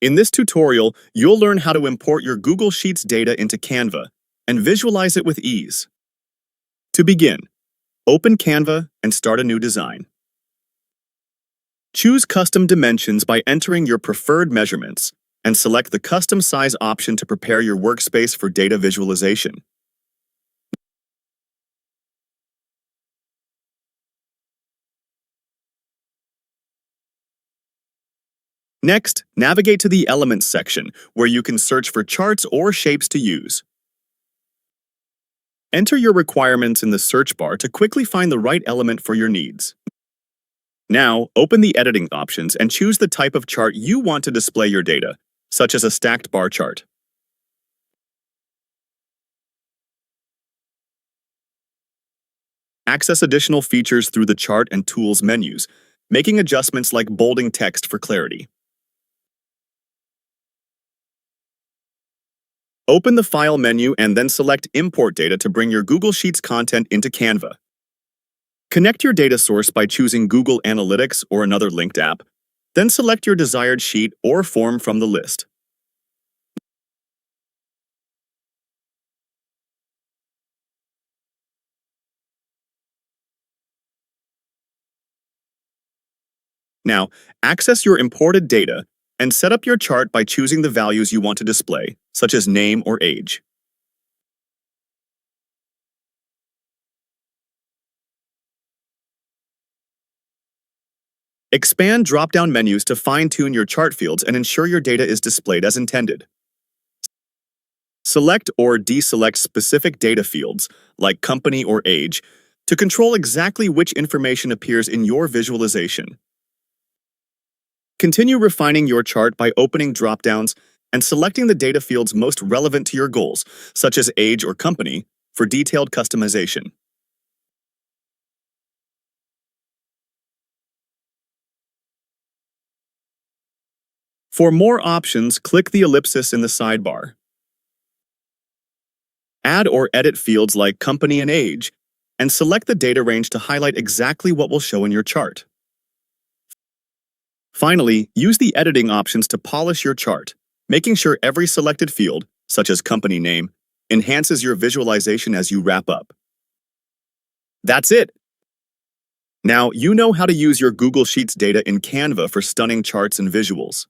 In this tutorial, you'll learn how to import your Google Sheets data into Canva and visualize it with ease. To begin, open Canva and start a new design. Choose Custom Dimensions by entering your preferred measurements and select the Custom Size option to prepare your workspace for data visualization. Next, navigate to the Elements section, where you can search for charts or shapes to use. Enter your requirements in the search bar to quickly find the right element for your needs. Now, open the editing options and choose the type of chart you want to display your data, such as a stacked bar chart. Access additional features through the Chart and Tools menus, making adjustments like bolding text for clarity. Open the File menu and then select Import Data to bring your Google Sheets content into Canva. Connect your data source by choosing Google Analytics or another linked app, then select your desired sheet or form from the list. Now, access your imported data and set up your chart by choosing the values you want to display, such as name or age. Expand drop-down menus to fine-tune your chart fields and ensure your data is displayed as intended. Select or deselect specific data fields, like company or age, to control exactly which information appears in your visualization. Continue refining your chart by opening drop-downs and selecting the data fields most relevant to your goals, such as age or company, for detailed customization. For more options, click the ellipsis in the sidebar. Add or edit fields like company and age, and select the data range to highlight exactly what will show in your chart. Finally, use the editing options to polish your chart, making sure every selected field, such as company name, enhances your visualization as you wrap up. That's it! Now you know how to use your Google Sheets data in Canva for stunning charts and visuals.